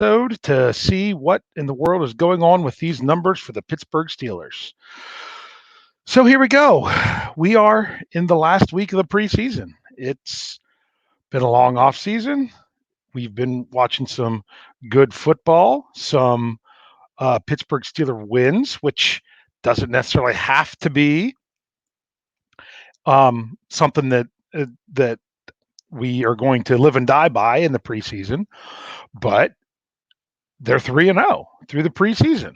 episode to see what in the world is going on with these numbers for the Pittsburgh Steelers. So here we go. We are in the last week of the preseason. It's been a long off season. We've been watching some good football, some Pittsburgh Steeler wins, which doesn't necessarily have to be something that we are going to live and die by in the preseason, but they're 3-0 through the preseason.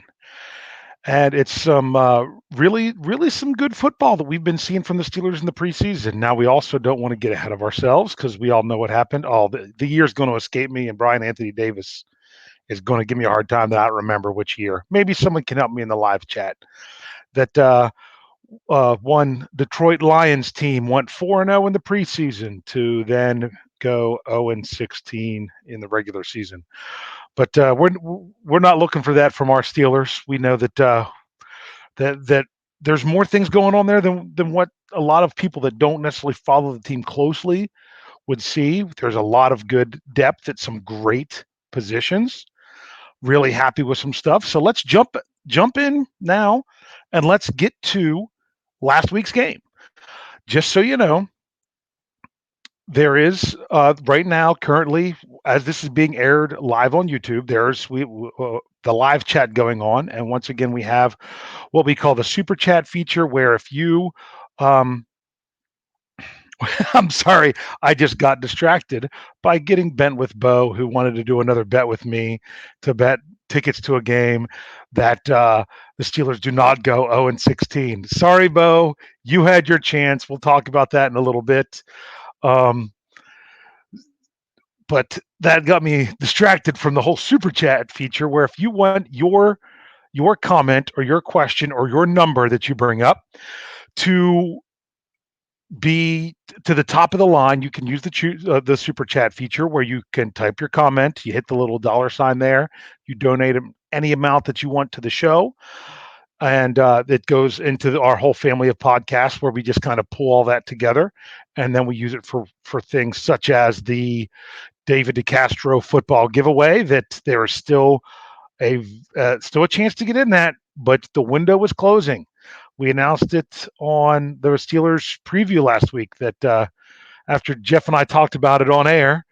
And it's some really some good football that we've been seeing from the Steelers in the preseason. Now, we also don't want to get ahead of ourselves because we all know what happened. Oh, the year's going to escape me, and Brian Anthony Davis is going to give me a hard time that I don't remember which year. Maybe someone can help me in the live chat. That one Detroit Lions team went 4-0 in the preseason to then go 0-16 in the regular season. But we're not looking for that from our Steelers. We know that that there's more things going on there than what a lot of people that don't necessarily follow the team closely would see. There's a lot of good depth at some great positions. Really happy with some stuff. So let's jump in now and let's get to last week's game. Just so you know, there is right now currently, as this is being aired live on YouTube, there's the live chat going on, and once again we have what we call the super chat feature, where if you I'm sorry, I just got distracted by getting bent with Bo, who wanted to do another bet with me to bet tickets to a game that the Steelers do not go 0-16. Sorry, Bo, you had your chance. We'll talk about that in a little bit. But that got me distracted from the whole super chat feature, where if you want your comment or your question or your number that you bring up to be to the top of the line, you can use the super chat feature, where you can type your comment. You hit the little $ there. You donate any amount that you want to the show, and it goes into our whole family of podcasts, where we just kind of pull all that together, and then we use it for things such as the David DeCastro football giveaway. That there is still a chance to get in that, but the window was closing. We announced it on the Steelers preview last week that after Jeff and I talked about it on air,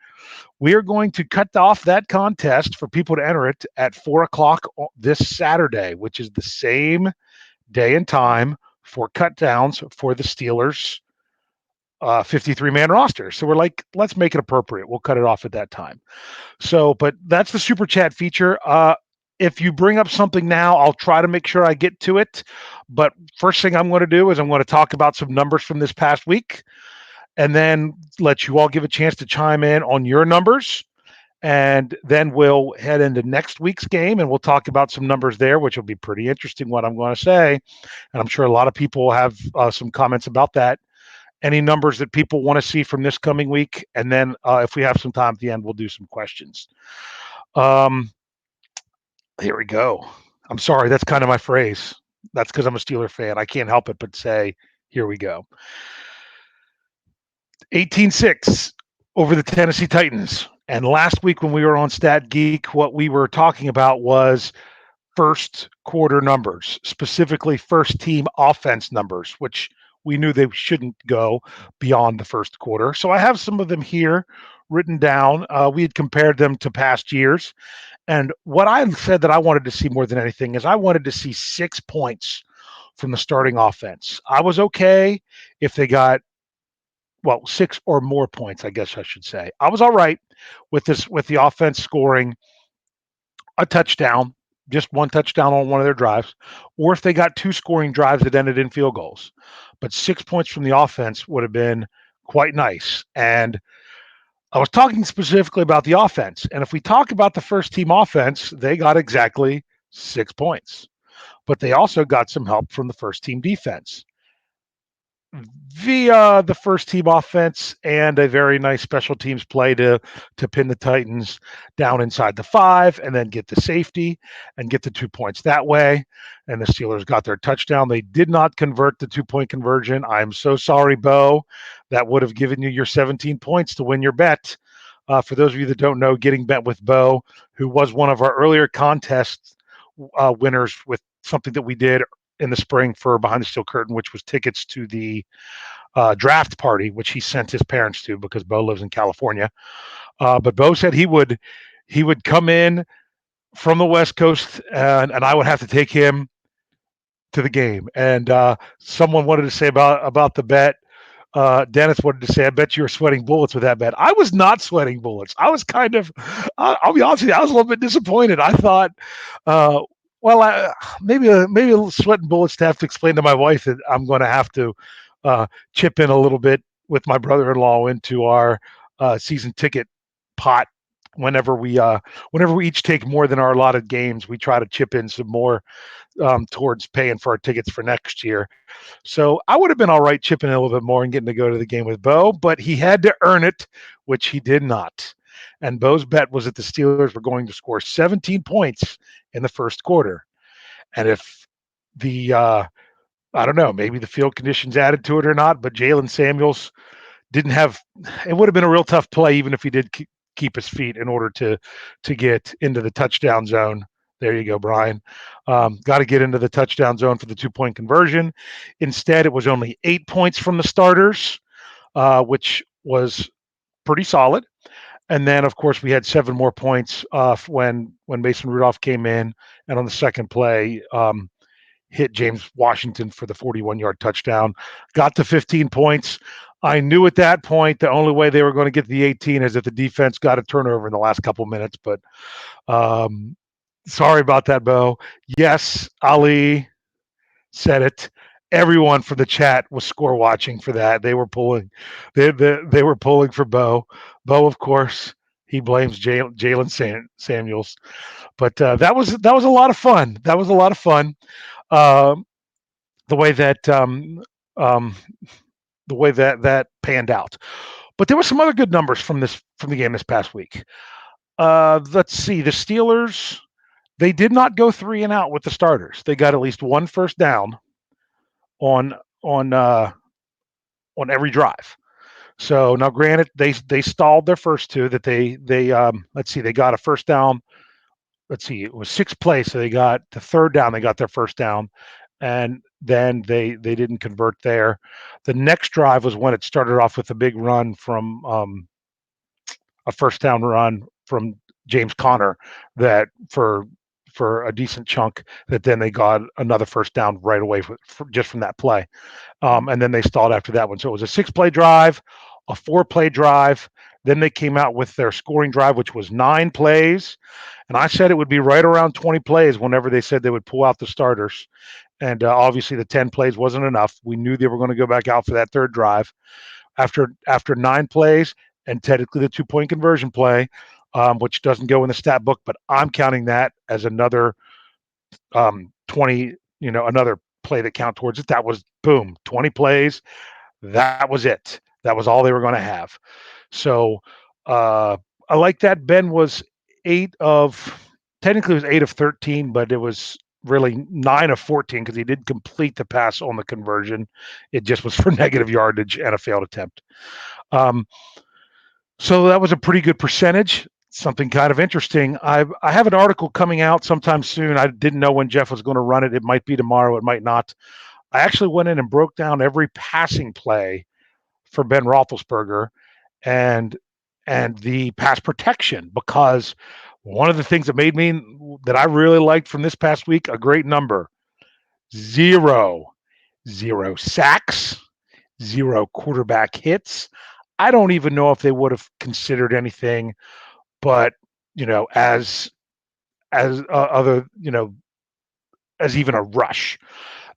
we are going to cut off that contest for people to enter it at 4:00 this Saturday, which is the same day and time for cut downs for the Steelers 53-man roster. So we're like, let's make it appropriate. We'll cut it off at that time. So, but that's the super chat feature. If you bring up something now, I'll try to make sure I get to it. But first thing I'm going to do is I'm going to talk about some numbers from this past week, and then let you all give a chance to chime in on your numbers. And then we'll head into next week's game, and we'll talk about some numbers there, which will be pretty interesting, what I'm going to say. And I'm sure a lot of people will have some comments about that. Any numbers that people want to see from this coming week. And then if we have some time at the end, we'll do some questions. Here we go. I'm sorry, that's kind of my phrase. That's because I'm a Steeler fan. I can't help it but say, here we go. 18-6 over the Tennessee Titans. And last week when we were on Stat Geek, what we were talking about was first quarter numbers, specifically first team offense numbers, which we knew they shouldn't go beyond the first quarter. So I have some of them here written down. We had compared them to past years. And what I said that I wanted to see more than anything is I wanted to see 6 points from the starting offense. I was okay if they got, 6 or more points, I guess I should say. I was all right with the offense scoring a touchdown, just one touchdown on one of their drives, or if they got 2 scoring drives that ended in field goals. But 6 points from the offense would have been quite nice. And I was talking specifically about the offense. And if we talk about the first team offense, they got exactly 6 points. But they also got some help from the first team defense via the first team offense and a very nice special teams play to pin the Titans down inside the 5 and then get the safety and get the 2 points that way. And the Steelers got their touchdown. They did not convert the 2-point conversion. I'm so sorry, Bo. That would have given you your 17 points to win your bet. For those of you that don't know, Getting Bent with Bo, who was one of our earlier contest winners with something that we did in the spring for Behind the Steel Curtain, which was tickets to the draft party, which he sent his parents to because Bo lives in California. But Bo said he would come in from the West Coast, and I would have to take him to the game. And someone wanted to say about the bet. Dennis wanted to say, I bet you were sweating bullets with that bet. I was not sweating bullets. I was kind of, I'll be honest with you, I was a little bit disappointed. I thought, uh, maybe a little sweating bullets to have to explain to my wife that I'm going to have to chip in a little bit with my brother-in-law into our season ticket pot. Whenever we each take more than our allotted games, we try to chip in some more towards paying for our tickets for next year. So I would have been all right chipping in a little bit more and getting to go to the game with Bo, but he had to earn it, which he did not. And Bo's bet was that the Steelers were going to score 17 points in the first quarter. And if the, I don't know, maybe the field conditions added to it or not, but Jalen Samuels didn't have, it would have been a real tough play even if he did keep his feet in order to get into the touchdown zone. There you go, Brian. Got to get into the touchdown zone for the 2-point conversion. Instead, it was only 8 points from the starters, which was pretty solid. And then, of course, we had 7 more points when Mason Rudolph came in, and on the second play, hit James Washington for the 41-yard touchdown. Got to 15 points. I knew at that point the only way they were going to get to the 18 is if the defense got a turnover in the last couple minutes. But sorry about that, Bo. Yes, Ali said it. Everyone from the chat was score watching for that. They were pulling. They were pulling for Bo. Bo, of course, he blames Jalen Samuels. But that was a lot of fun. That was a lot of fun. The way that that panned out. But there were some other good numbers from the game this past week. Let's see. The Steelers, they did not go 3 and out with the starters. They got at least one first down on every drive. So now, granted, they stalled their first 2. That they let's see, they got a first down. Let's see, it was 6 plays, so they got the third down. They got their first down, and then they didn't convert there. The next drive was when it started off with a big run from a first down run from James Conner that for a decent chunk, that then they got another first down right away just from that play. And then they stalled after that one. So it was a 6-play drive, a 4-play drive. Then they came out with their scoring drive, which was 9 plays. And I said it would be right around 20 plays whenever they said they would pull out the starters. And obviously the 10 plays wasn't enough. We knew they were going to go back out for that third drive. After 9 plays, and technically the 2-point conversion play, which doesn't go in the stat book, but I'm counting that as another 20, another play that count towards it. That was, boom, 20 plays. That was it. That was all they were going to have. So I like that. Ben was 8 of 13, but it was really 9 of 14 because he did complete the pass on the conversion. It just was for negative yardage and a failed attempt. So that was a pretty good percentage. Something kind of interesting. I have an article coming out sometime soon. I didn't know when Jeff was going to run it. It might be tomorrow. It might not. I actually went in and broke down every passing play for Ben Roethlisberger and the pass protection, because one of the things that I really liked from this past week, a great number: 0 sacks, 0 quarterback hits. I don't even know if they would have considered anything, but as other, as even a rush.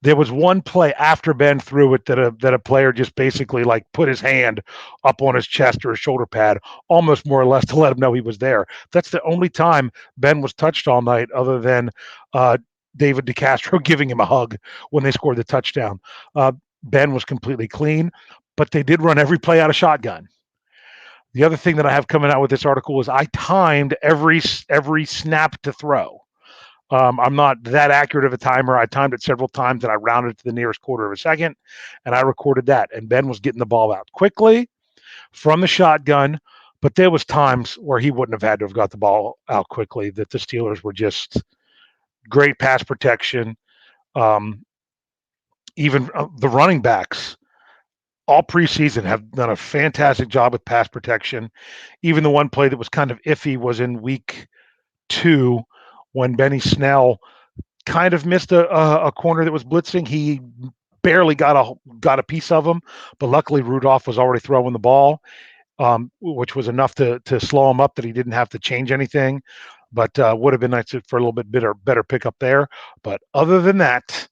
There was one play after Ben threw it that a player just basically like put his hand up on his chest or his shoulder pad, almost more or less to let him know he was there. That's the only time Ben was touched all night, other than David DeCastro giving him a hug when they scored the touchdown. Ben was completely clean, but they did run every play out of shotgun. The other thing that I have coming out with this article is I timed every snap to throw. I'm not that accurate of a timer. I timed it several times, and I rounded it to the nearest quarter of a second, and I recorded that. And Ben was getting the ball out quickly from the shotgun, but there was times where he wouldn't have had to have got the ball out quickly, that the Steelers were just great pass protection. Um, even the running backs all preseason have done a fantastic job with pass protection. Even the one play that was kind of iffy was in week 2 when Benny Snell kind of missed a corner that was blitzing. He barely got a piece of him, but luckily Rudolph was already throwing the ball, which was enough to slow him up that he didn't have to change anything. But would have been nice for a little bit better pickup there. But other than that,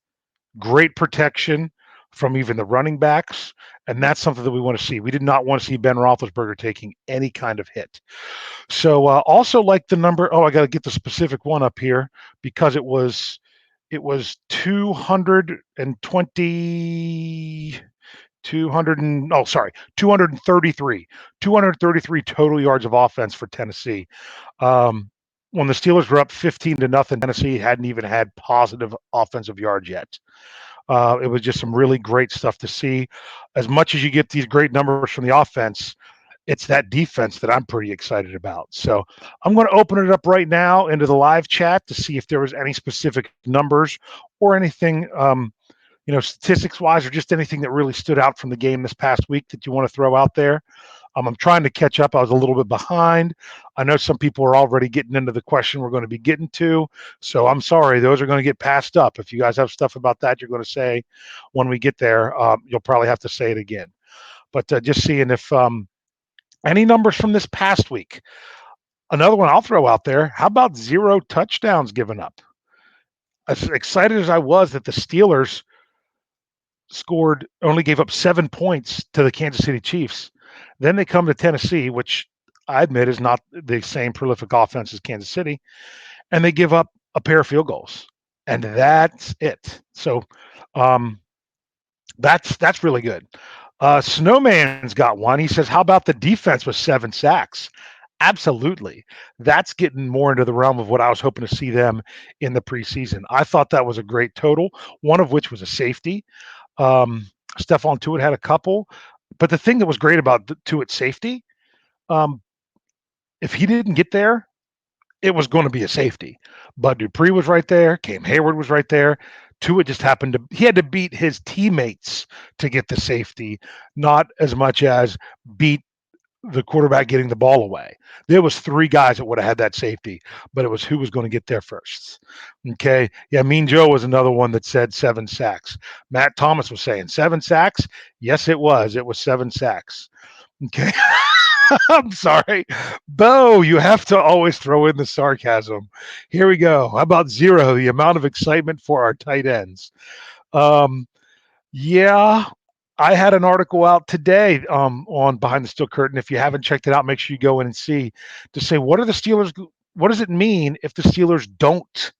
great protection from even the running backs, and that's something that we want to see. We did not want to see Ben Roethlisberger taking any kind of hit. So also like the number. Oh, I got to get the specific one up here because it was 220. 233 total yards of offense for Tennessee. Um, when the Steelers were up 15-0, Tennessee hadn't even had positive offensive yards yet. It was just some really great stuff to see. As much as you get these great numbers from the offense, it's that defense that I'm pretty excited about. So I'm going to open it up right now into the live chat to see if there was any specific numbers or anything, statistics wise, or just anything that really stood out from the game this past week that you want to throw out there. I'm trying to catch up. I was a little bit behind. I know some people are already getting into the question we're going to be getting to. So I'm sorry. Those are going to get passed up. If you guys have stuff about that you're going to say when we get there, you'll probably have to say it again. But just seeing if any numbers from this past week. Another one I'll throw out there. How about 0 touchdowns given up? As excited as I was that the Steelers only gave up 7 points to the Kansas City Chiefs. Then they come to Tennessee, which I admit is not the same prolific offense as Kansas City, and they give up a pair of field goals, and that's it. So um, that's really good. Snowman's got one. He says, "How about the defense with 7 sacks?" Absolutely. That's getting more into the realm of what I was hoping to see them in the preseason. I thought that was a great total, one of which was a safety. Stephon Tuitt had a couple, but the thing that was great about Tuitt's safety, um, if he didn't get there, it was going to be a safety. Bud Dupree was right there. Cam Hayward was right there. Tuitt just happened he had to beat his teammates to get the safety, not as much as beat the quarterback getting the ball away. There was 3 guys that would have had that safety, but it was who was going to get there first. Okay. Yeah, Mean Joe was another one that said 7 sacks. Matt Thomas was saying 7 sacks. Yes, it was. It was 7 sacks. Okay. I'm sorry. Bo, you have to always throw in the sarcasm. Here we go. How about 0, the amount of excitement for our tight ends? Um, yeah, I had an article out today on Behind the Steel Curtain. If you haven't checked it out, make sure you go in and see to say what are the Steelers. What does it mean if the Steelers don't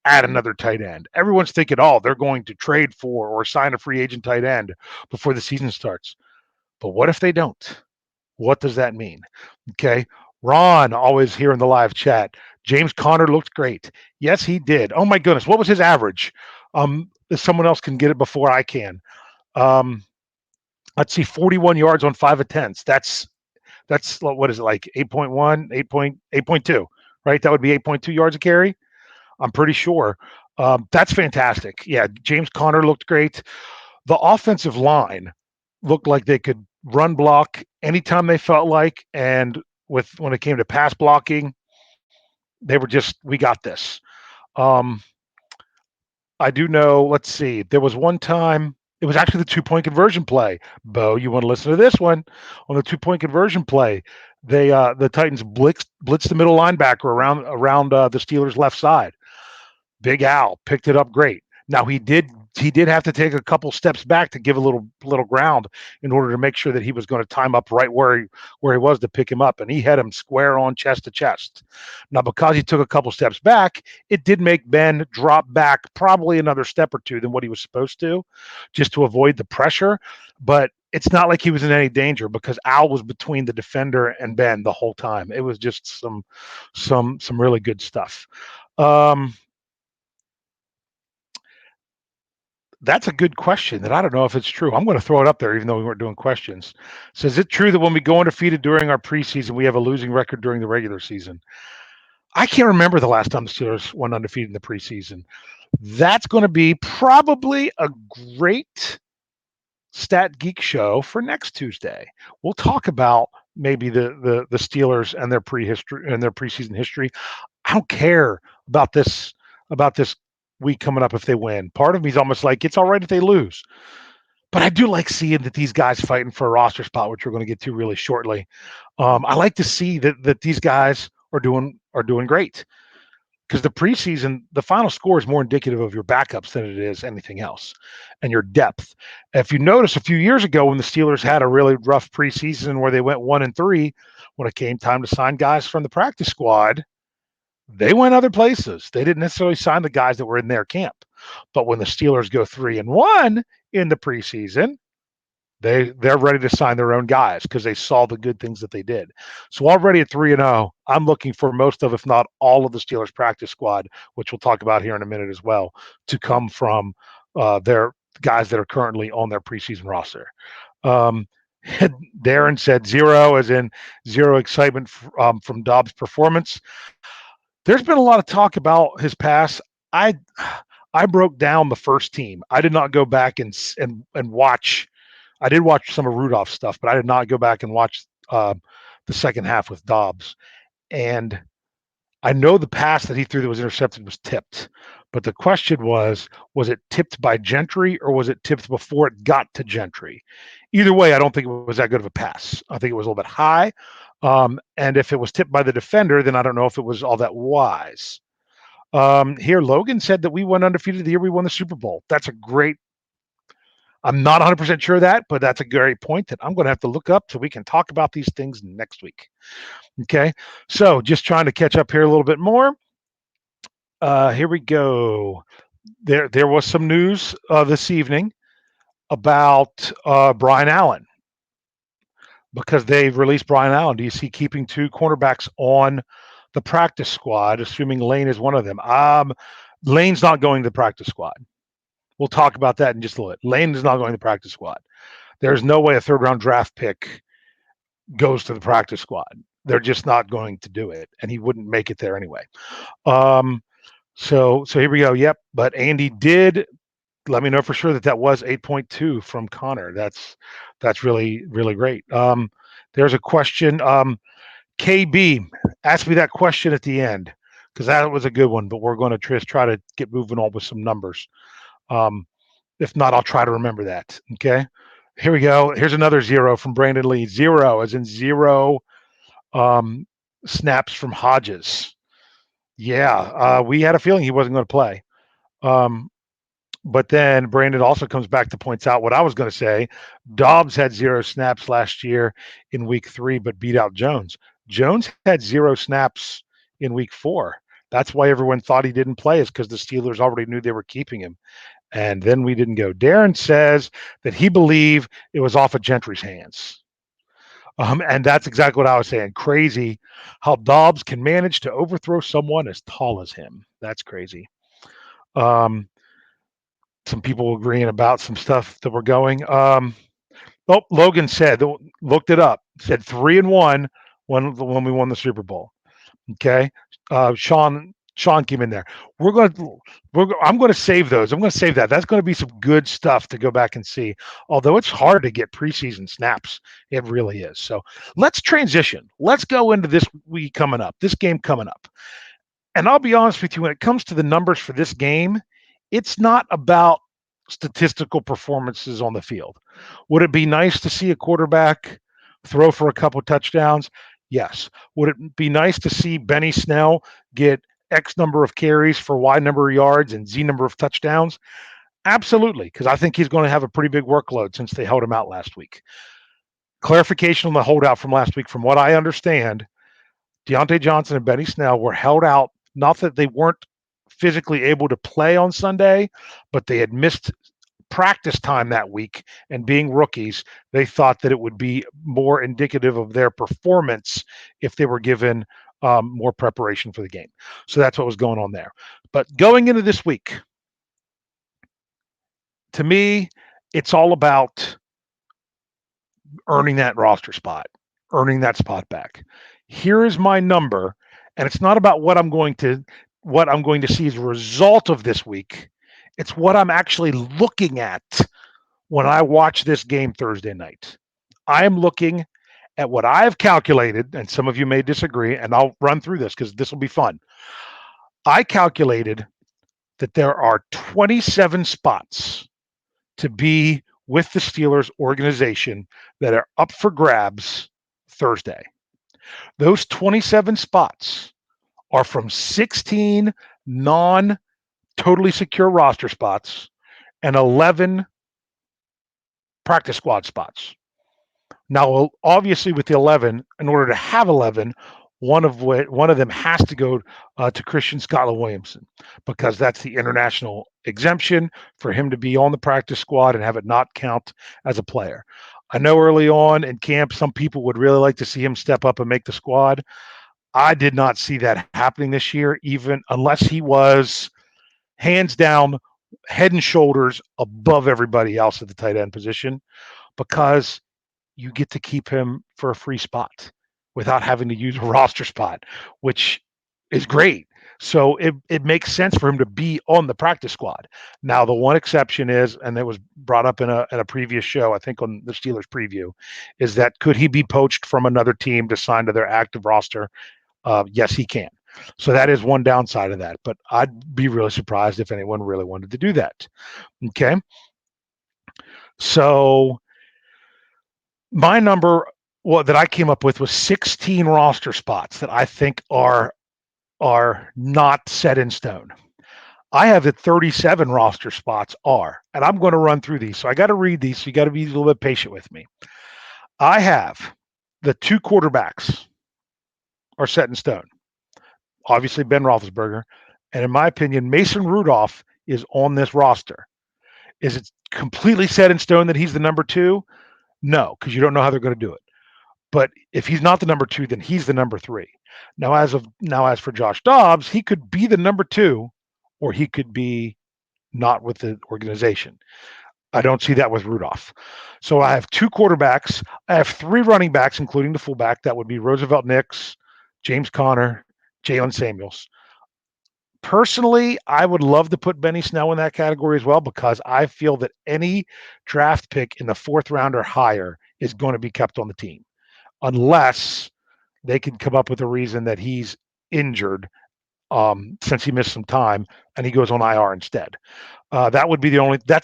add another tight end? Everyone's thinking, oh, they're going to trade for or sign a free agent tight end before the season starts. But what if they don't? What does that mean? Okay. Ron, always here in the live chat. James Conner looked great. Yes, he did. Oh my goodness. What was his average? If someone else can get it before I can. Um, let's see, 41 yards on 5 attempts. That's what is it, like 8.1, 8.2, right? That would be 8.2 yards a carry. I'm pretty sure. That's fantastic. Yeah, James Conner looked great. The offensive line looked like they could run block anytime they felt like, and when it came to pass blocking, they were just, we got this. Um, I do know, let's see, there was one time, it was actually the 2-point conversion play. Bo, you want to listen to this one? On the 2-point conversion play, the Titans blitzed the middle linebacker around the Steelers' left side. Big Al picked it up great. Now he did have to take a couple steps back to give a little ground in order to make sure that he was going to time up right where he was to pick him up, and he had him square on chest to chest. Now, because he took a couple steps back, it did make Ben drop back probably another step or two than what he was supposed to, just to avoid the pressure. But it's not like he was in any danger because Al was between the defender and Ben the whole time. It was just some really good stuff. Um, That's a good question that I don't know if it's true. I'm going to throw it up there, even though we weren't doing questions. So is it true that when we go undefeated during our preseason, we have a losing record during the regular season? I can't remember the last time the Steelers went undefeated in the preseason. That's going to be probably a great Stat Geek show for next Tuesday. We'll talk about maybe the Steelers and their prehistory and their preseason history. I don't care about this week coming up if they win. Part of me is almost like it's all right if they lose. But I do like seeing that these guys fighting for a roster spot, which we're going to get to really shortly. I like to see that these guys are doing great, because the preseason, the final score is more indicative of your backups than it is anything else, and your depth. If you notice, a few years ago when the Steelers had a really rough preseason where they went 1-3, when it came time to sign guys from the practice squad, they went other places. They didn't necessarily sign the guys that were in their camp. But when the Steelers go 3-1 in the preseason, they're ready to sign their own guys because they saw the good things that they did. So already at 3-0, I'm looking for most of, if not all of the Steelers practice squad, which we'll talk about here in a minute as well, to come from their guys that are currently on their preseason roster. Um, Darren said zero, as in zero excitement from Dobbs' performance. There's been a lot of talk about his pass. I I broke down the first team. I did not go back and watch. I did watch some of Rudolph's stuff, but I did not go back and watch the second half with Dobbs. And I know the pass that he threw that was intercepted was tipped, but the question was it tipped by Gentry or was it tipped before it got to Gentry? Either way, I don't think it was that good of a pass. I think it was a little bit high. And if it was tipped by the defender, then I don't know if it was all that wise. Here, Logan said that we went undefeated the year we won the Super Bowl. That's a great. I'm not 100% sure of that, but that's a great point that I'm going to have to look up so we can talk about these things next week. Okay, so just trying to catch up here a little bit more. Here we go. There was some news this evening about Brian Allen, because they've released Brian Allen. Do you see keeping two cornerbacks on the practice squad, assuming Lane is one of them? Lane's not going to the practice squad. We'll talk about that in just a little bit. Lane is not going to the practice squad. There's no way a third round draft pick goes to the practice squad. They're just not going to do it, and he wouldn't make it there anyway. So here we go. Yep. But Andy did let me know for sure that was 8.2 from Connor. That's really, really great. There's a question. KB asked me that question at the end because that was a good one, but we're going to try to get moving on with some numbers. If not, I'll try to remember that. Okay. Here we go. Here's another zero from Brandon Lee. Zero, as in zero snaps from Hodges. Yeah, we had a feeling he wasn't going to play. But then Brandon also comes back to points out what I was going to say. Dobbs had 0 snaps last year in week 3, but beat out Jones. Jones had 0 snaps in week 4. That's why everyone thought he didn't play, is because the Steelers already knew they were keeping him. And then we didn't go. Darren says that he believed it was off of Gentry's hands. And that's exactly what I was saying. Crazy how Dobbs can manage to overthrow someone as tall as him. That's crazy. Some people agreeing about some stuff that we're going. Logan said, looked it up, said 3-1 when we won the Super Bowl. Okay. Sean came in there. I'm going to save those. I'm going to save that. That's going to be some good stuff to go back and see. Although it's hard to get preseason snaps. It really is. So let's transition. Let's go into this week coming up, this game coming up. And I'll be honest with you, when it comes to the numbers for this game, it's not about statistical performances on the field. Would it be nice to see a quarterback throw for a couple touchdowns? Yes. Would it be nice to see Benny Snell get X number of carries for Y number of yards and Z number of touchdowns? Absolutely, because I think he's going to have a pretty big workload since they held him out last week. Clarification on the holdout from last week. From what I understand, Deontay Johnson and Benny Snell were held out, not that they weren't physically able to play on Sunday, but they had missed practice time that week, and being rookies, they thought that it would be more indicative of their performance if they were given more preparation for the game. So that's what was going on there. But going into this week, to me, it's all about earning that roster spot, earning that spot back. Here is my number, and it's not about what I'm going to see as a result of this week. It's what I'm actually looking at when I watch this game Thursday night. I am looking at what I've calculated, and some of you may disagree, and I'll run through this because this will be fun. I calculated that there are 27 spots to be with the Steelers organization that are up for grabs Thursday. Those 27 spots are from 16 non totally secure roster spots and 11 practice squad spots. Now, obviously, with the 11, in order to have 11, one of them has to go to Christian Scotland Williamson because that's the international exemption for him to be on the practice squad and have it not count as a player. I know early on in camp, some people would really like to see him step up and make the squad. I did not see that happening this year, even unless he was hands down, head and shoulders above everybody else at the tight end position, because you get to keep him for a free spot without having to use a roster spot, which is great. So it makes sense for him to be on the practice squad. Now, the one exception is, and it was brought up in a previous show, I think on the Steelers preview, is that could he be poached from another team to sign to their active roster? Yes, he can. So that is one downside of that. But I'd be really surprised if anyone really wanted to do that. Okay. So my number that I came up with was 16 roster spots that I think are not set in stone. I have that 37 roster spots are, and I'm going to run through these. So I got to read these. So you got to be a little bit patient with me. I have the two quarterbacks are set in stone. Obviously, Ben Roethlisberger, and in my opinion, Mason Rudolph is on this roster. Is it completely set in stone that he's the number two? No, because you don't know how they're going to do it. But if he's not the number two, then he's the number three. As for Josh Dobbs, he could be the number two, or he could be not with the organization. I don't see that with Rudolph. So I have two quarterbacks. I have three running backs, including the fullback. That would be Roosevelt Nix, James Conner, Jalen Samuels. Personally, I would love to put Benny Snell in that category as well, because I feel that any draft pick in the fourth round or higher is going to be kept on the team, unless they can come up with a reason that he's injured, since he missed some time and he goes on IR instead. That's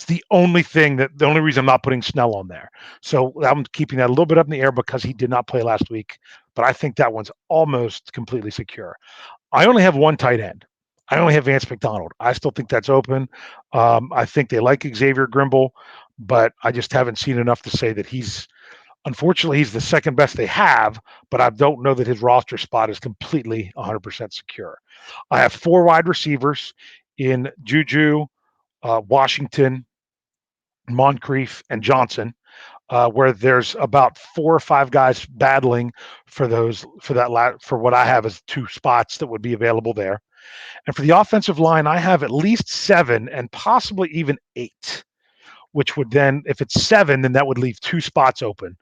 the only thing, that the only reason I'm not putting Snell on there. So I'm keeping that a little bit up in the air because he did not play last week, but I think that one's almost completely secure. I only have one tight end. I only have Vance McDonald. I still think that's open. I think they like Xavier Grimble, but I just haven't seen enough to say that unfortunately, he's the second best they have, but I don't know that his roster spot is completely 100% secure. I have four wide receivers in Juju, Washington, Moncrief, and Johnson, where there's about four or five guys battling for what I have as two spots that would be available there. And for the offensive line, I have at least seven and possibly even eight, which would then, if it's seven, then that would leave two spots open.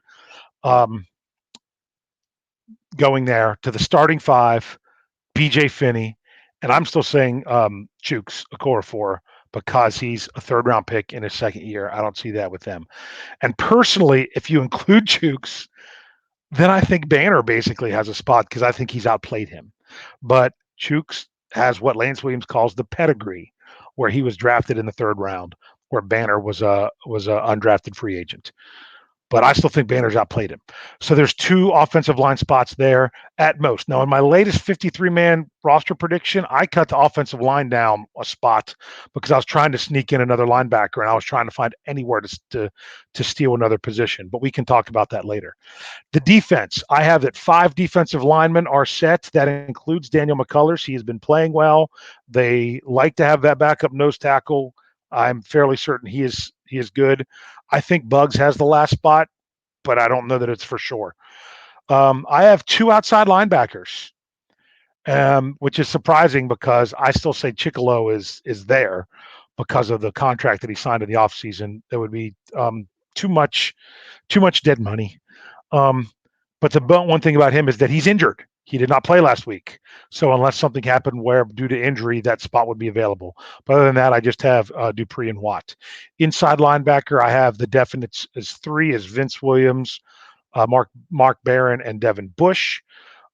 Going there to the starting five, BJ Finney, and I'm still saying Chooks Okorafor, because he's a third round pick in his second year. I don't see that with them. And personally, if you include Chooks, then I think Banner basically has a spot, because I think he's outplayed him. But Chooks has what Lance Williams calls the pedigree, where he was drafted in the third round, where Banner was a undrafted free agent. But I still think Banner's outplayed him. So there's two offensive line spots there at most. Now, in my latest 53-man roster prediction, I cut the offensive line down a spot because I was trying to sneak in another linebacker, and I was trying to find anywhere to steal another position. But we can talk about that later. The defense, I have that 5 defensive linemen are set. That includes Daniel McCullers. He has been playing well. They like to have that backup nose tackle. I'm fairly certain he is good. I think Bugs has the last spot, but I don't know that it's for sure. I have 2 outside linebackers, which is surprising because I still say Chicolo is there, because of the contract that he signed in the offseason. That would be too much dead money. Um, but the one thing about him is that he's injured. He did not play last week. So unless something happened where due to injury, that spot would be available. But other than that, I just have Dupree and Watt. Inside linebacker, I have the definites as 3 as Vince Williams, Mark Barron, and Devin Bush.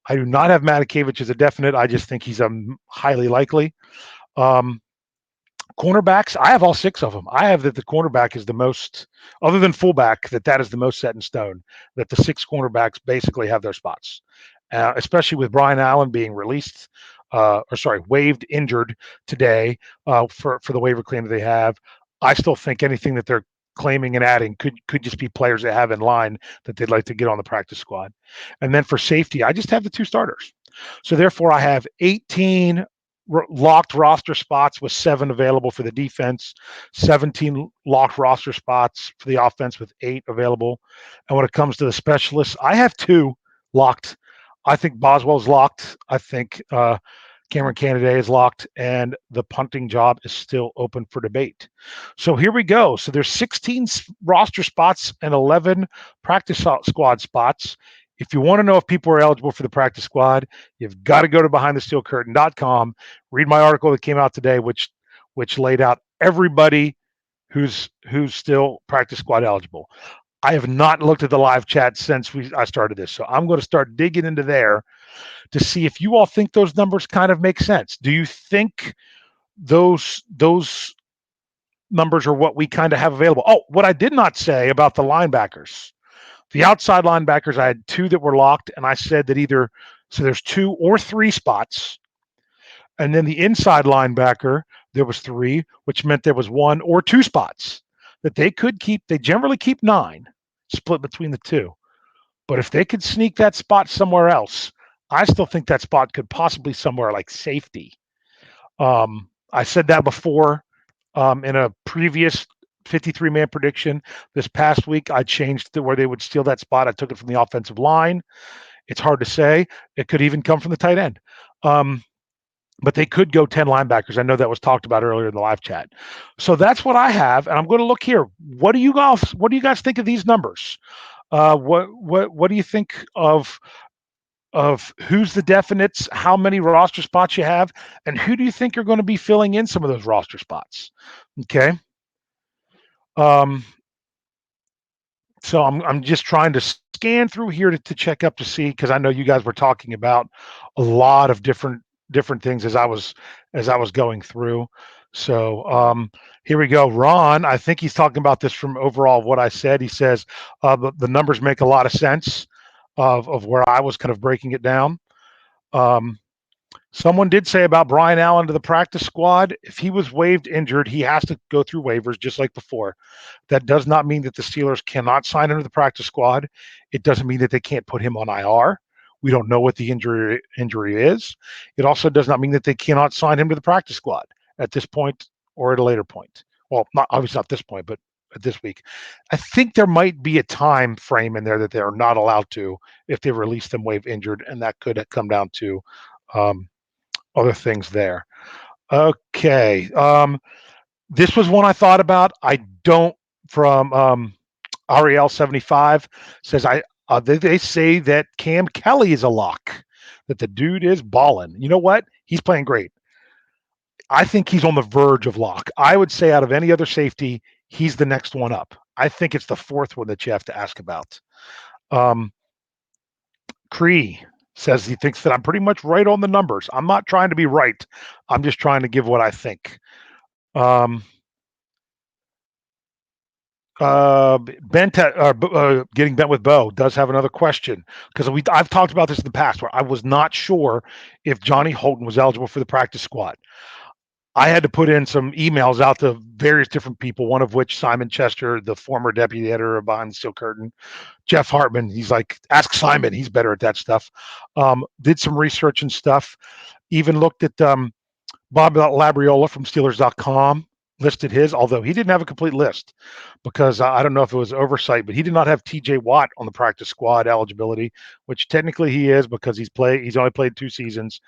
I do not have Matakevich as a definite. I just think he's highly likely. Cornerbacks, I have all 6 of them. I have that the cornerback is the most, other than fullback, that is the most set in stone, that the 6 cornerbacks basically have their spots, especially with Brian Allen being released, waived, injured today for the waiver claim that they have. I still think anything that they're claiming and adding could just be players they have in line that they'd like to get on the practice squad. And then for safety, I just have the 2 starters. So therefore, I have 18 locked roster spots with 7 available for the defense, 17 locked roster spots for the offense with 8 available. And when it comes to the specialists, I have 2 locked. I think Boswell's locked. I think Cameron Canaday is locked, and the punting job is still open for debate. So here we go. So there's 16 roster spots and 11 practice squad spots. If you want to know if people are eligible for the practice squad, you've got to go to BehindTheSteelCurtain.com, read my article that came out today, which laid out everybody who's still practice squad eligible. I have not looked at the live chat since I started this, so I'm going to start digging into there to see if you all think those numbers kind of make sense. Do you think those numbers are what we kind of have available? Oh, what I did not say about the linebackers. The outside linebackers, I had 2 that were locked, and I said that so there's 2 or 3 spots. And then the inside linebacker, there was 3, which meant there was 1 or 2 spots that they could keep. They generally keep 9, split between the 2. But if they could sneak that spot somewhere else, I still think that spot could possibly somewhere like safety. I said that before in a previous 53-man prediction. This past week, I changed to where they would steal that spot. I took it from the offensive line. It's hard to say. It could even come from the tight end. But they could go 10 linebackers. I know that was talked about earlier in the live chat. So that's what I have, and I'm going to look here. What do you guys think of these numbers? What do you think of who's the definites, how many roster spots you have, and who do you think are going to be filling in some of those roster spots? Okay. So I'm just trying to scan through here to check up to see, because I know you guys were talking about a lot of different things as I was going through. So here we go. Ron, I think he's talking about this from overall what I said. He says the numbers make a lot of sense of where I was kind of breaking it down. Someone did say about Brian Allen to the practice squad, if he was waived injured, he has to go through waivers just like before. That does not mean that the Steelers cannot sign him to the practice squad. It doesn't mean that they can't put him on IR. We don't know what the injury is. It also does not mean that they cannot sign him to the practice squad at this point or at a later point. Well, obviously not this point, but at this week. I think there might be a time frame in there that they are not allowed to if they release them waive injured, and that could come down to other things there. Okay. This was one I thought about. I don't, from Ariel 75 says, they say that Cam Kelly is a lock, that the dude is balling. You know what? He's playing great. I think he's on the verge of lock. I would say out of any other safety, he's the next one up. I think it's the 4th one that you have to ask about. Cree says he thinks that I'm pretty much right on the numbers. I'm not trying to be right. I'm just trying to give what I think. Getting bent with Bo does have another question, because I've talked about this in the past where I was not sure if Johnny Holton was eligible for the practice squad. I had to put in some emails out to various different people, one of which Simon Chester, the former deputy editor of Behind the Steel Curtain, Jeff Hartman. He's like, ask Simon. He's better at that stuff. Did some research and stuff. Even looked at Bob Labriola from Steelers.com, listed his, although he didn't have a complete list, because I don't know if it was oversight, but he did not have TJ Watt on the practice squad eligibility, which technically he is, because he's only played 2 seasons,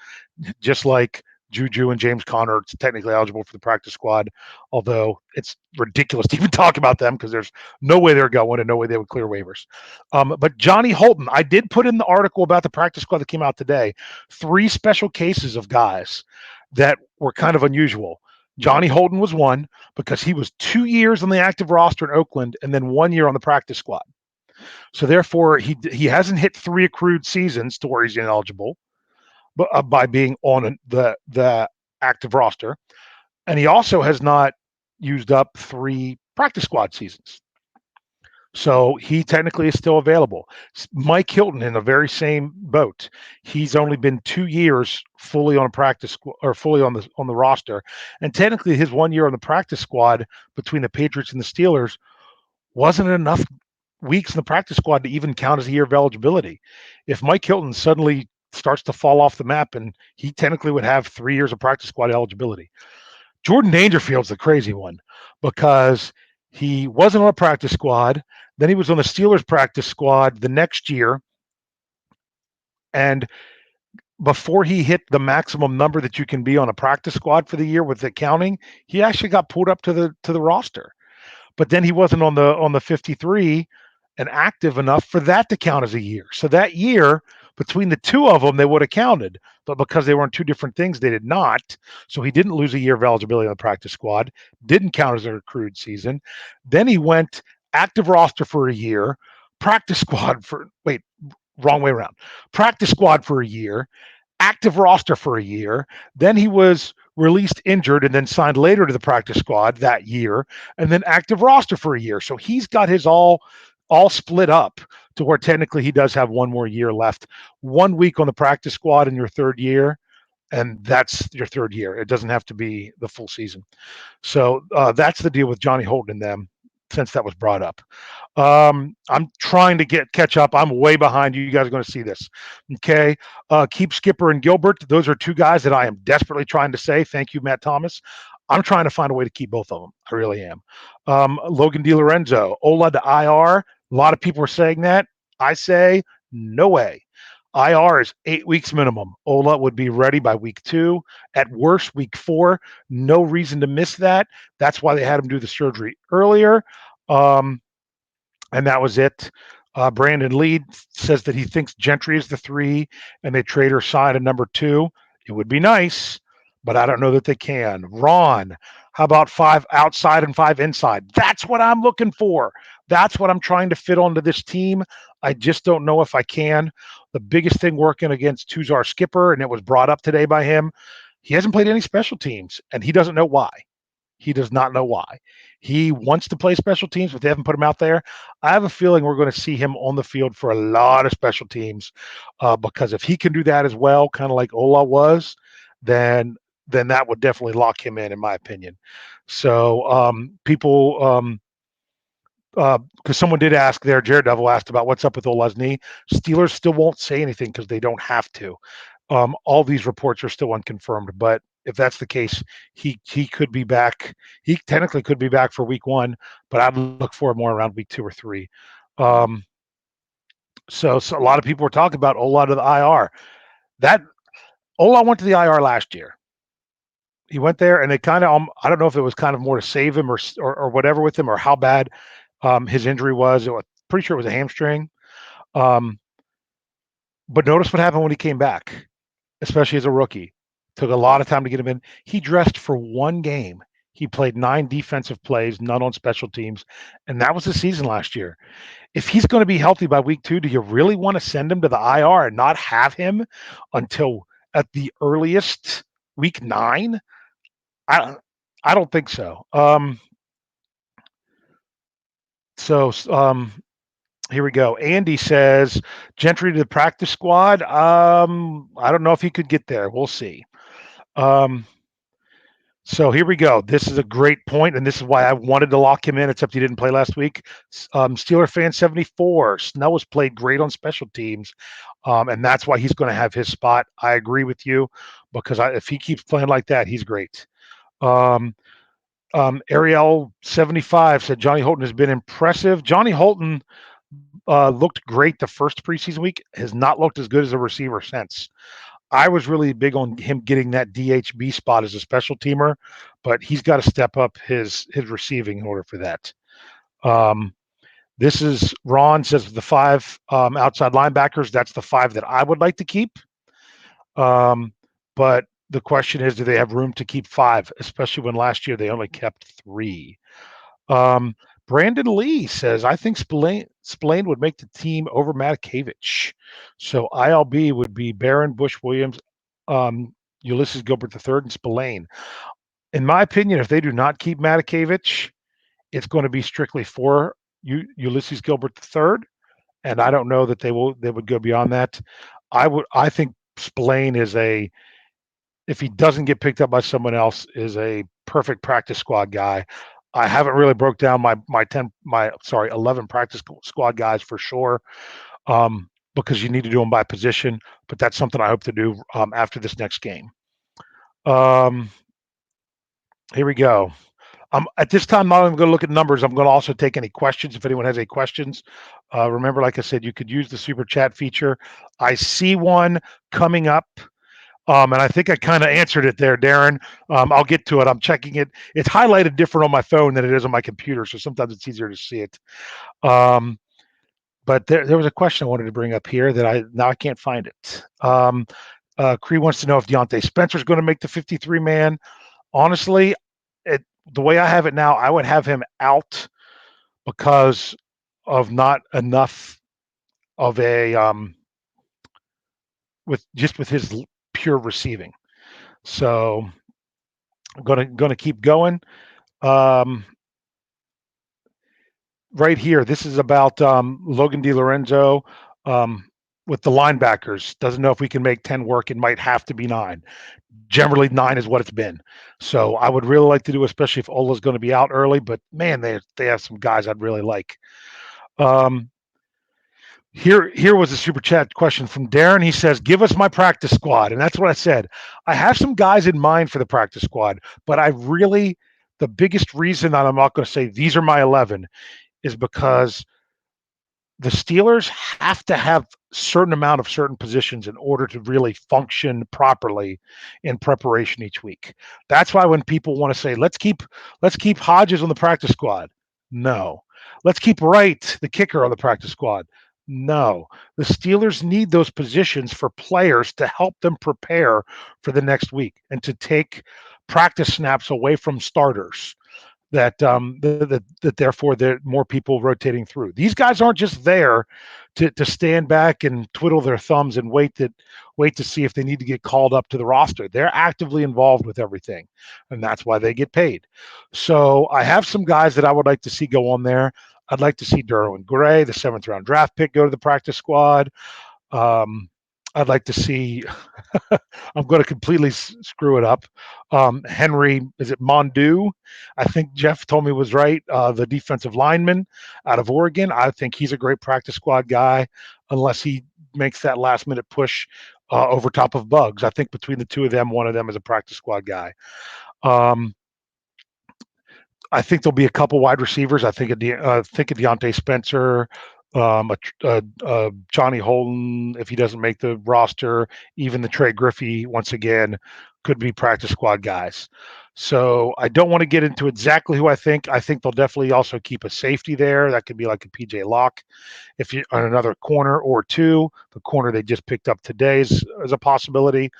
just like Juju and James Conner are technically eligible for the practice squad, although it's ridiculous to even talk about them because there's no way they're going and no way they would clear waivers. But Johnny Holton, I did put in the article about the practice squad that came out today, 3 special cases of guys that were kind of unusual. Johnny Holton was one because he was 2 years on the active roster in Oakland and then 1 year on the practice squad. So therefore, he hasn't hit 3 accrued seasons to where he's ineligible, but by being on the active roster, and he also has not used up 3 practice squad seasons. So he technically is still available. Mike Hilton in the very same boat. He's only been 2 years fully on a practice or fully on the roster, and technically his 1 year on the practice squad between the Patriots and the Steelers wasn't enough weeks in the practice squad to even count as a year of eligibility. If Mike Hilton suddenly starts to fall off the map, and he technically would have 3 years of practice squad eligibility. Jordan Dangerfield's the crazy one because he wasn't on a practice squad. Then he was on the Steelers practice squad the next year. And before he hit the maximum number that you can be on a practice squad for the year with the counting, he actually got pulled up to the roster. But then he wasn't on the 53 and active enough for that to count as a year. So that year, between the two of them, they would have counted. But because they were on 2 different things, they did not. So he didn't lose a year of eligibility on the practice squad, didn't count as a accrued season. Then he went active roster for a year, practice squad for, wait, wrong way around. Practice squad for a year, active roster for a year. Then he was released injured and then signed later to the practice squad that year, and then active roster for a year. So he's got his all split up to where technically he does have 1 more year left. 1 week on the practice squad in your 3rd year, and that's your 3rd year. It doesn't have to be the full season. So that's the deal with Johnny Holton and them, since that was brought up. I'm trying to catch up. I'm way behind. You guys are going to see this. Okay. Keep Skipper and Gilbert. Those are 2 guys that I am desperately trying to say. Thank you, Matt Thomas. I'm trying to find a way to keep both of them. I really am. Logan DiLorenzo, Ola to IR. A lot of people are saying that. I say, no way. IR is 8 weeks minimum. Ola would be ready by week 2, at worst week 4. No reason to miss that. That's why they had him do the surgery earlier. And that was it. Brandon Lee says that he thinks Gentry is the 3 and they trade or sign a number 2. It would be nice, but I don't know that they can. Ron, how about 5 outside and 5 inside? That's what I'm looking for. That's what I'm trying to fit onto this team. I just don't know if I can. The biggest thing working against Tuzar Skipper, and it was brought up today by him, he hasn't played any special teams, and he doesn't know why. He does not know why. He wants to play special teams, but they haven't put him out there. I have a feeling we're going to see him on the field for a lot of special teams because if he can do that as well, kind of like Ola was, then that would definitely lock him in my opinion. So people, because someone did ask there, Jared Devil asked about what's up with Ola's knee. Steelers still won't say anything because they don't have to. All these reports are still unconfirmed, but if that's the case, he could be back. He technically could be back for week 1, but I'd look for more around week 2 or 3. So a lot of people were talking about Ola to the IR. That Ola went to the IR last year. He went there, and it kind of I don't know if it was kind of more to save him or whatever with him, or how bad his injury was. Pretty sure it was a hamstring. But notice what happened when he came back, especially as a rookie. Took a lot of time to get him in. He dressed for 1 game. He played 9 defensive plays, none on special teams, and that was the season last year. If he's going to be healthy by week 2, do you really want to send him to the IR and not have him until at the earliest week 9? I don't think so. Here we go. Andy says Gentry to the practice squad. I don't know if he could get there. We'll see. So here we go. This is a great point, and this is why I wanted to lock him in, except he didn't play last week. Steeler fan 74. Snell has played great on special teams, and that's why he's going to have his spot. I agree with you because if he keeps playing like that, he's great. Ariel 75 said Johnny Holton has been impressive. Johnny Holton looked great the first preseason week, has not looked as good as a receiver since. I was really big on him getting that DHB spot as a special teamer, but he's got to step up his receiving in order for that. This is Ron says the 5 outside linebackers. That's the 5 that I would like to keep. But the question is, do they have room to keep 5, especially when last year they only kept 3? Brandon Lee says, I think Spillane would make the team over Matakevich. So ILB would be Barron, Bush, Williams, Ulysses Gilbert III, and Spillane. In my opinion, if they do not keep Matakevich, it's going to be strictly for Ulysses Gilbert III, and I don't know that they would go beyond that. I think Spillane is if he doesn't get picked up by someone else, is a perfect practice squad guy. I haven't really broke down my 11 practice squad guys for sure, because you need to do them by position. But that's something I hope to do after this next game. Here we go. At this time, not only going to look at numbers, I'm going to also take any questions. If anyone has any questions, remember, like I said, you could use the super chat feature. I see one coming up. And I think I kind of answered it there, Darren. I'll get to it. I'm checking it. It's highlighted different on my phone than it is on my computer, so sometimes it's easier to see it. But there was a question I wanted to bring up here that I can't find it. Cree wants to know if Deontay Spencer's going to make the 53-man. Honestly, the way I have it now, I would have him out because of not enough of a with his pure receiving. So I'm gonna keep going. Right here, this is about Logan DiLorenzo with the linebackers. Doesn't know if we can make 10 work. It might have to be 9. Generally, 9 is what it's been. So I would really like to do, especially if Ola's going to be out early. But man, they have some guys I'd really like. Here was a super chat question from Darren. He says, give us my practice squad. And that's what I said. I have some guys in mind for the practice squad, but the biggest reason that I'm not going to say these are my 11 is because the Steelers have to have certain amount of certain positions in order to really function properly in preparation each week. That's why when people want to say, let's keep Hodges on the practice squad. No. Let's keep Wright, the kicker, on the practice squad. No, the Steelers need those positions for players to help them prepare for the next week and to take practice snaps away from starters. That therefore there are more people rotating through. These guys aren't just there to stand back and twiddle their thumbs and wait to see if they need to get called up to the roster. They're actively involved with everything, and that's why they get paid. So I have some guys that I would like to see go on there. I'd like to see Derwin Gray, the 7th round draft pick, go to the practice squad. I'd like to see, I'm going to completely screw it up. Henry, is it Mondu? I think Jeff told me was right. The defensive lineman out of Oregon. I think he's a great practice squad guy, unless he makes that last minute push over top of Bugs. I think between the two of them, one of them is a practice squad guy. I think there'll be a couple wide receivers. I think of Deontay Spencer, Johnny Holden, if he doesn't make the roster, even the Trey Griffey, once again, could be practice squad guys. So I don't want to get into exactly who I think. I think they'll definitely also keep a safety there. That could be like a PJ Locke, if you on another corner or two. The corner they just picked up today is a possibility.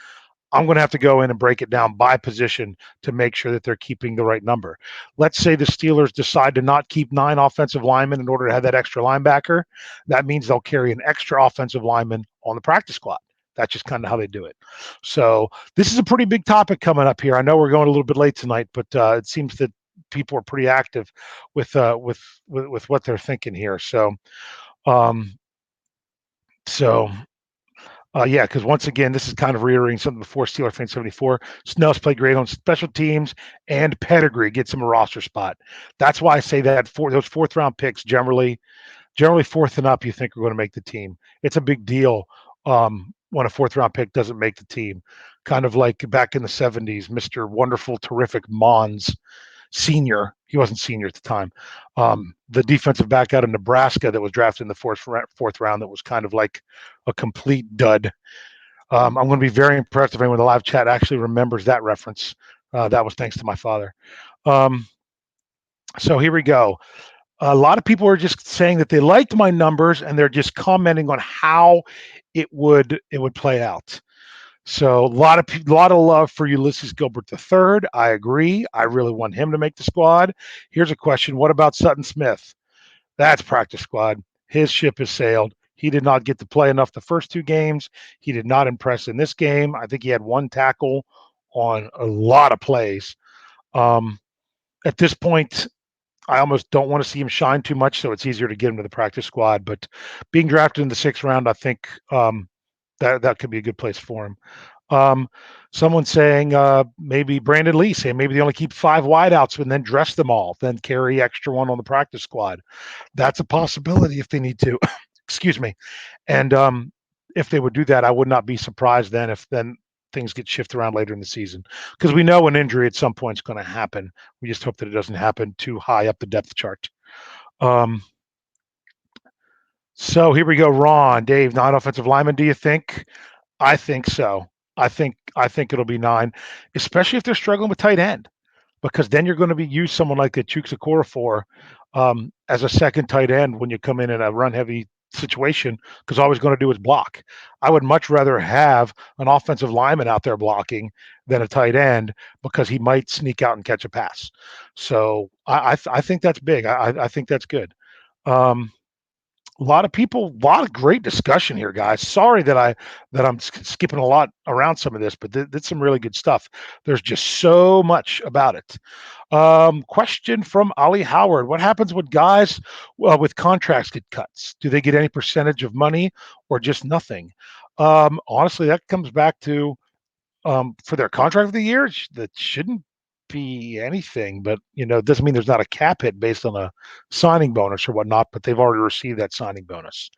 I'm going to have to go in and break it down by position to make sure that they're keeping the right number. Let's say the Steelers decide to not keep 9 offensive linemen in order to have that extra linebacker. That means they'll carry an extra offensive lineman on the practice squad. That's just kind of how they do it. So this is a pretty big topic coming up here. I know we're going a little bit late tonight, but it seems that people are pretty active with what they're thinking here. So, yeah, because once again, this is kind of reiterating something before Steeler Fan 74. Snell's played great on special teams, and pedigree gets him a roster spot. That's why I say that those 4th round picks generally 4th and up, you think are going to make the team. It's a big deal when a 4th round pick doesn't make the team. Kind of like back in the 70s, Mr. Wonderful, Terrific Mons Senior. He wasn't senior at the time. The defensive back out of Nebraska that was drafted in the 4th round that was kind of like a complete dud. I'm going to be very impressed if anyone in the live chat actually remembers that reference. That was thanks to my father. Um, so here we go. A lot of people are just saying that they liked my numbers and they're just commenting on how it would play out. So a lot of love for Ulysses Gilbert III. I agree. I really want him to make the squad. Here's a question: what about Sutton Smith? That's practice squad. His ship has sailed. He did not get to play enough the first two games. He did not impress in this game. I think he had one tackle on a lot of plays. Um, at this point, I almost don't want to see him shine too much, so it's easier to get him to the practice squad. But being drafted in the sixth round, I think that could be a good place for him. Um, Someone saying maybe Brandon Lee saying maybe they only keep five wideouts and then dress them all, then carry extra one on the practice squad. That's a possibility if they need to. Excuse me. And if they would do that, I would not be surprised then if then things get shifted around later in the season because we know an injury at some point is going to happen. We just hope that it doesn't happen too high up the depth chart. Um, so here we go. Ron, Dave, non-offensive lineman. Do you think? I think so. I think it'll be 9, especially if they're struggling with tight end, because then you're going to be use someone like a Chukwuka for as a second tight end when you come in a run heavy situation, because all he's going to do is block. I would much rather have an offensive lineman out there blocking than a tight end because he might sneak out and catch a pass. So I think that's big. I think that's good. Um, a lot of people, a lot of great discussion here, guys. Sorry that I'm skipping a lot around some of this, but that's some really good stuff. There's just so much about it. Question from Ollie Howard: what happens when guys with contracts get cuts? Do they get any percentage of money or just nothing? Honestly, that comes back to for their contract of the year. That shouldn't be anything, but it doesn't mean there's not a cap hit based on a signing bonus or whatnot. But they've already received that signing bonus.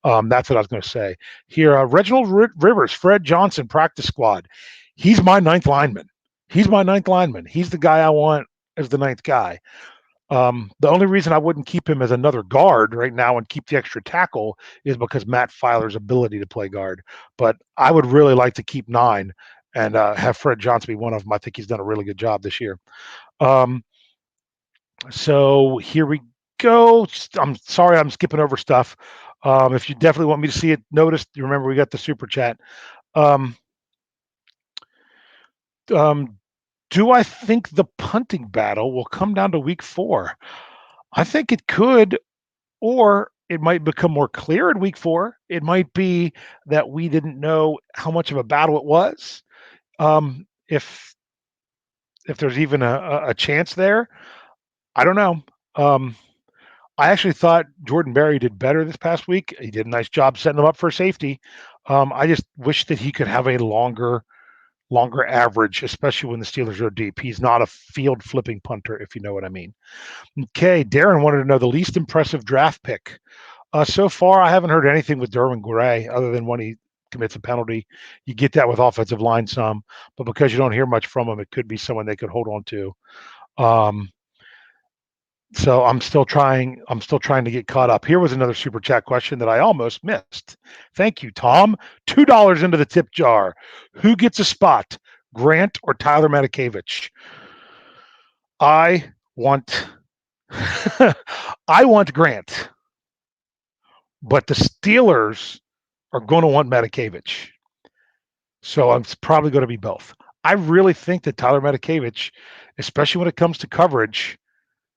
That's what I was going to say. Here, Reginald Rivers, Fred Johnson, practice squad. He's my ninth lineman. He's my ninth lineman. He's the guy I want as the ninth guy. The only reason I wouldn't keep him as another guard right now and keep the extra tackle is because Matt Filer's ability to play guard. But I would really like to keep 9 and have Fred Johnson be one of them. I think he's done a really good job this year. Um, so here we go. I'm sorry I'm skipping over stuff. If you definitely want me to see it noticed, remember we got the super chat. Um, um, do I think the punting battle will come down to week 4? I think it could, or it might become more clear in week 4. It might be that we didn't know how much of a battle it was. If there's even a chance there, I don't know. Um, I actually thought Jordan Berry did better this past week. He did a nice job setting him up for safety. I just wish that he could have a longer average, especially when the Steelers are deep. He's not a field flipping punter, if you know what I mean. Okay, Darren wanted to know the least impressive draft pick. So far, I haven't heard anything with Derwin Gray other than when he commits a penalty. You get that with offensive line some, but because you don't hear much from him, it could be someone they could hold on to. Um, so I'm still trying. I'm still trying to get caught up. Here was another super chat question that I almost missed. Thank you, Tom. $2 into the tip jar. Who gets a spot, Grant or Tyler Matakevich? I want. I want Grant, but the Steelers are going to want Matakevich. So I'm probably going to be both. I really think that Tyler Matakevich, especially when it comes to coverage,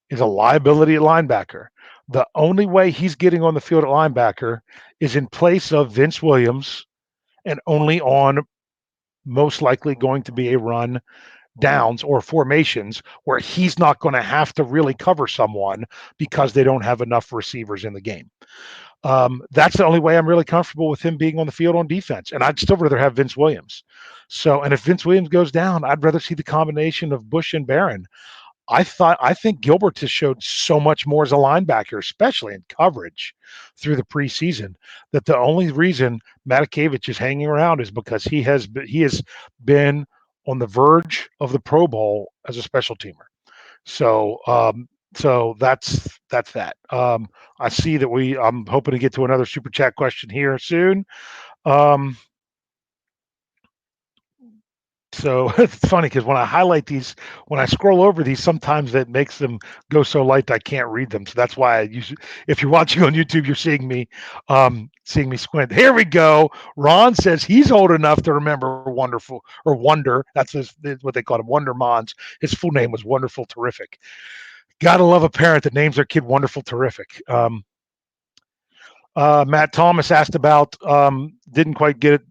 is a liability at linebacker. The only way he's getting on the field at linebacker is in place of Vince Williams and only on most likely going to be a run downs or formations where he's not going to have to really cover someone because they don't have enough receivers in the game. That's the only way I'm really comfortable with him being on the field on defense. And I'd still rather have Vince Williams. So, and if Vince Williams goes down, I'd rather see the combination of Bush and Barron. I think Gilbert has showed so much more as a linebacker, especially in coverage through the preseason, that the only reason Matakevich is hanging around is because he has been on the verge of the Pro Bowl as a special teamer. So that's that. I see that I'm hoping to get to another super chat question here soon. Um, So it's funny because when I highlight these, when I scroll over these, sometimes it makes them go so light I can't read them. So that's why I usually, if you're watching on YouTube, you're seeing me squint. Here we go. Ron says he's old enough to remember Wonderful or Wonder. What they called him, Wonder Mons. His full name was Wonderful Terrific. Gotta love a parent that names their kid Wonderful Terrific. Matt Thomas asked about, didn't quite get it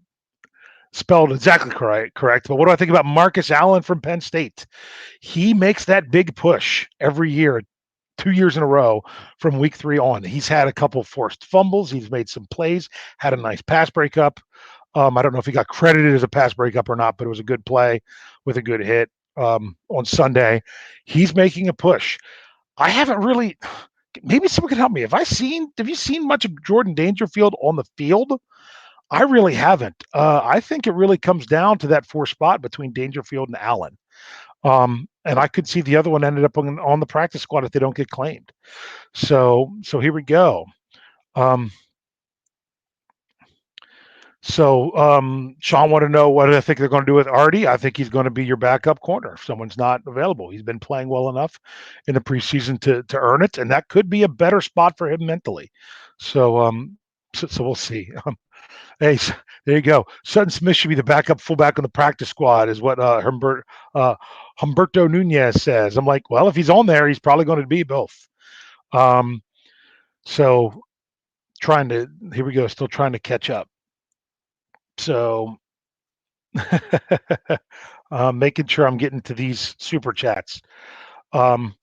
spelled exactly correct. But what do I think about Marcus Allen from Penn State? He makes that big push every year, 2 years in a row from week 3 on. He's had a couple forced fumbles. He's made some plays, had a nice pass breakup. I don't know if he got credited as a pass breakup or not, but it was a good play with a good hit on Sunday. He's making a push. I haven't really. Maybe someone can help me. Have you seen much of Jordan Dangerfield on the field? I really haven't. I think it really comes down to that 4 spot between Dangerfield and Allen. And I could see the other one ended up on the practice squad if they don't get claimed. So here we go. Um, Sean want to know what I think they're going to do with Artie. I think he's going to be your backup corner if someone's not available. He's been playing well enough in the preseason to earn it, and that could be a better spot for him mentally. So we'll see. Hey, there you go. Sutton Smith should be the backup fullback on the practice squad, is what Humberto Nunez says. I'm like, well, if he's on there, he's probably going to be both. Um, so here we go, still trying to catch up. So making sure I'm getting to these super chats. Um,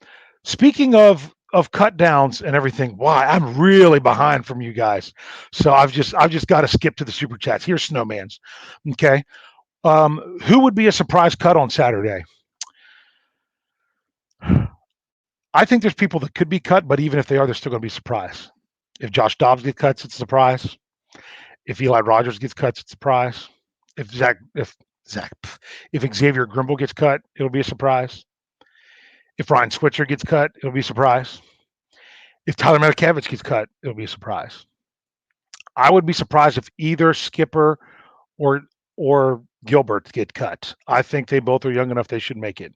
Speaking of cut downs and everything, why I'm really behind from you guys. So I've just got to skip to the super chats. Here's Snowman's. Okay. Who would be a surprise cut on Saturday? I think there's people that could be cut, but even if they are, they're still going to be surprised. If Josh Dobbs gets cuts, it's a surprise. If Eli Rogers gets cuts, it's a surprise. If Zach, if Xavier Grimble gets cut, it'll be a surprise. If Ryan Switzer gets cut, it'll be a surprise. If Tyler Matakevich gets cut, it'll be a surprise. I would be surprised if either Skipper or or Gilbert get cut. I think they both are young enough they should make it.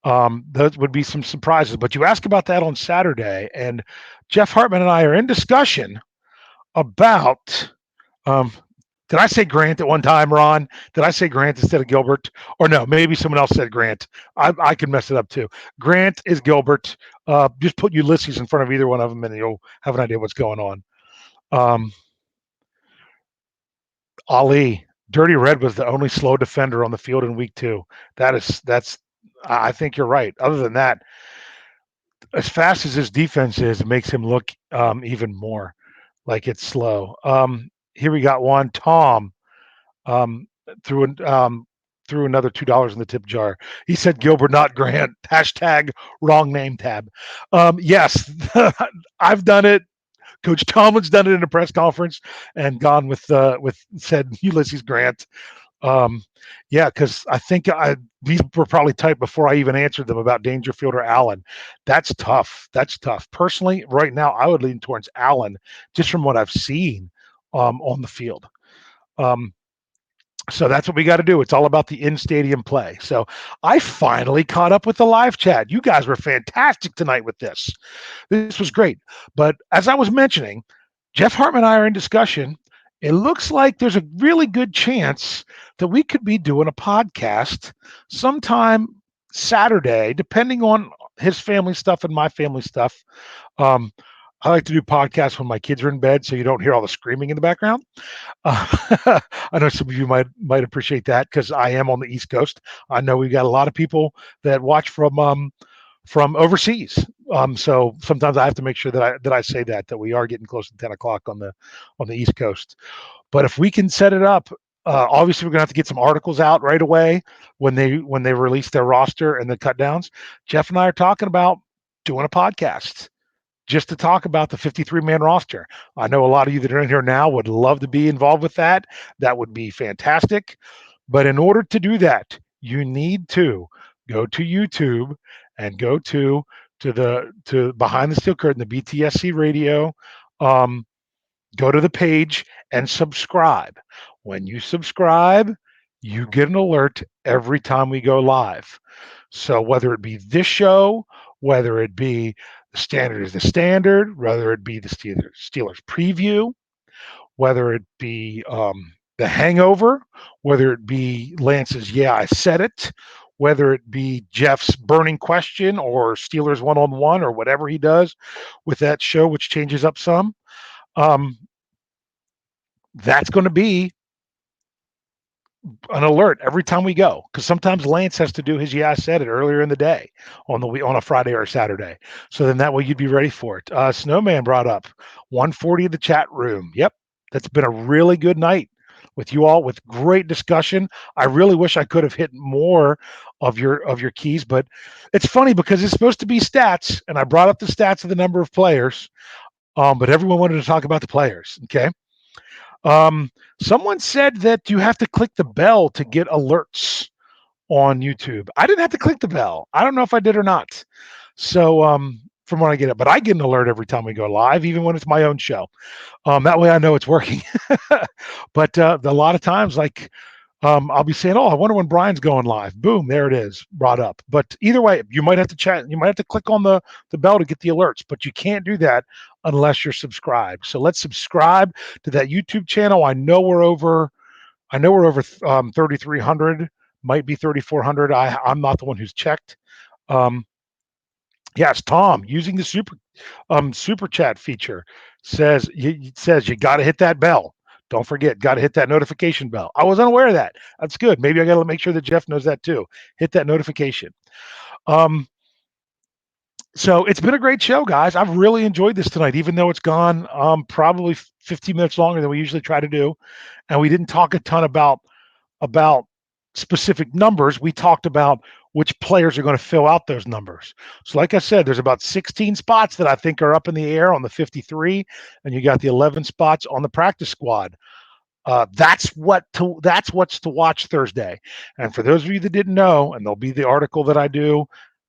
Those would be some surprises. But you ask about that on Saturday, and Jeff Hartman and I are in discussion about. Um, did I say Grant at one time, Ron? Did I say Grant instead of Gilbert? Or no, maybe someone else said Grant. I could mess it up too. Grant is Gilbert. Just put Ulysses in front of either one of them, and you'll have an idea what's going on. Um, Ali, Dirty Red was the only slow defender on the field in week 2. That's. I think you're right. Other than that, as fast as his defense is, it makes him look even more like it's slow. Here we got one. Tom um, threw threw another $2 in the tip jar. He said Gilbert, not Grant. Hashtag wrong name tab. Yes, I've done it. Coach Tomlin's done it in a press conference and gone with said Ulysses Grant. Um, yeah, because I think these were probably typed before I even answered them about Dangerfield or Allen. That's tough. That's tough. Personally, right now, I would lean towards Allen just from what I've seen on the field. Um, so that's what we got to do. It's all about the in-stadium play. So I finally caught up with the live chat. You guys were fantastic tonight with this. This was great. But as I was mentioning, Jeff Hartman and I are in discussion. It looks like there's a really good chance that we could be doing a podcast sometime Saturday, depending on his family stuff and my family stuff. Um, I like to do podcasts when my kids are in bed, so you don't hear all the screaming in the background. I know some of you might appreciate that because I am on the East Coast. I know we've got a lot of people that watch from overseas. So sometimes I have to make sure that I say that we are getting close to 10 o'clock on the East Coast. But if we can set it up, obviously we're gonna have to get some articles out right away when they release their roster and the cut downs. Jeff and I are talking about doing a podcast just to talk about the 53-man roster. I know a lot of you that are in here now would love to be involved with that. That would be fantastic. But in order to do that, you need to go to YouTube and go to Behind the Steel Curtain, the BTSC radio. Go to the page and subscribe. When you subscribe, you get an alert every time we go live. So whether it be this show, whether it be the standard is the standard, whether it be the Steelers preview, whether it be the hangover, whether it be Lance's "Yeah, I said it," whether it be Jeff's burning question or Steelers one-on-one or whatever he does with that show, which changes up some. Um, that's going to be an alert every time we go, because sometimes Lance has to do his "Yeah, I said it" earlier in the day on a Friday or a Saturday. So then that way you'd be ready for it. Snowman brought up 140 in the chat room. Yep, that's been a really good night with you all, with great discussion. I really wish I could have hit more of your keys, but it's funny because it's supposed to be stats, and I brought up the stats of the number of players, but everyone wanted to talk about the players. Okay. Um, Someone said that you have to click the bell to get alerts on YouTube. I didn't have to click the bell. I don't know if I did or not. So from when I get it, but I get an alert every time we go live, even when it's my own show. That way I know it's working. But a lot of times, like I'll be saying, "Oh, I wonder when Brian's going live." Boom, there it is, brought up. But either way, you might have to chat. You might have to click on the bell to get the alerts, but you can't do that unless you're subscribed. So let's subscribe to that YouTube channel. I know we're over. 3,300, might be 3,400. I'm not the one who's checked. Um, yes, Tom using the super chat feature says you got to hit that bell. Don't forget, got to hit that notification bell. I was unaware of that. That's good. Maybe I got to make sure that Jeff knows that too. Hit that notification. Um, so it's been a great show, guys. I've really enjoyed this tonight, even though it's gone probably 15 minutes longer than we usually try to do, and we didn't talk a ton about specific numbers. We talked about which players are going to fill out those numbers. So like I said, there's about 16 spots that I think are up in the air on the 53, and you got the 11 spots on the practice squad. That's what's to watch Thursday. And for those of you that didn't know, and there'll be the article that I do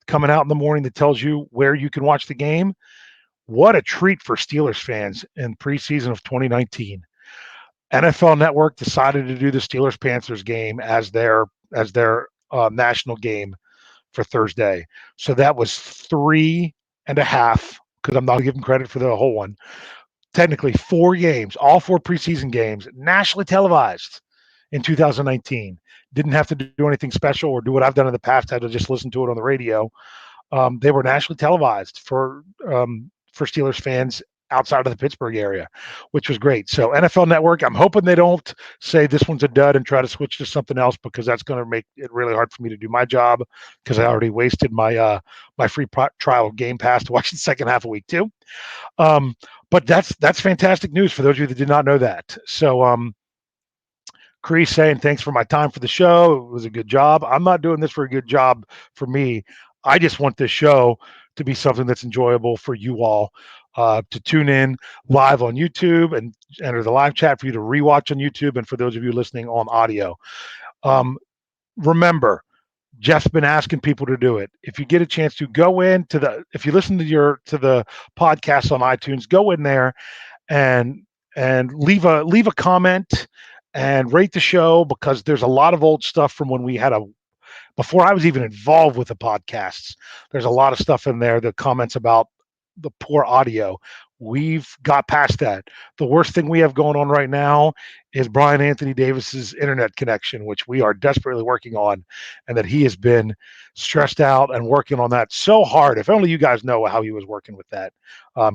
coming out in the morning that tells you where you can watch the game. What a treat for Steelers fans in preseason of 2019. NFL Network decided to do the Steelers Panthers game as their national game for Thursday. So that was 3.5, because I'm not giving credit for the whole one. Technically 4 games, all 4 preseason games, nationally televised in 2019. Didn't have to do anything special or do what I've done in the past. Had to just listen to it on the radio. They were nationally televised for Steelers fans outside of the Pittsburgh area, which was great. So NFL Network, I'm hoping they don't say this one's a dud and try to switch to something else, because that's going to make it really hard for me to do my job, because I already wasted my free trial Game Pass to watch the second half of week 2. But that's fantastic news for those of you that did not know that. So Crease saying, thanks for my time for the show. It was a good job. I'm not doing this for a good job for me. I just want this show to be something that's enjoyable for you all, to tune in live on YouTube and enter the live chat for you to rewatch on YouTube, and for those of you listening on audio. Remember, Jeff's been asking people to do it. If you get a chance to go if you listen to the podcast on iTunes, go in there and leave a comment and rate the show, because there's a lot of old stuff from when we had before I was even involved with the podcasts. There's a lot of stuff in there, the comments about the poor audio. We've got past that. The worst thing we have going on right now is Brian Anthony Davis's internet connection, which we are desperately working on, and that he has been stressed out and working on that so hard. If only you guys know how he was working with that.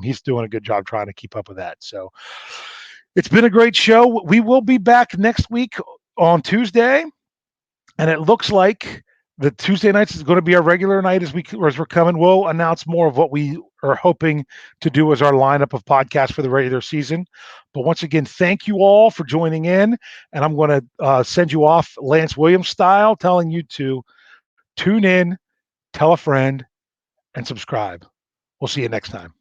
He's doing a good job trying to keep up with that. So it's been a great show. We will be back next week on Tuesday, and it looks like the Tuesday nights is going to be our regular night as we're coming. We'll announce more of what we are hoping to do as our lineup of podcasts for the regular season. But once again, thank you all for joining in, and I'm going to send you off Lance Williams style, telling you to tune in, tell a friend, and subscribe. We'll see you next time.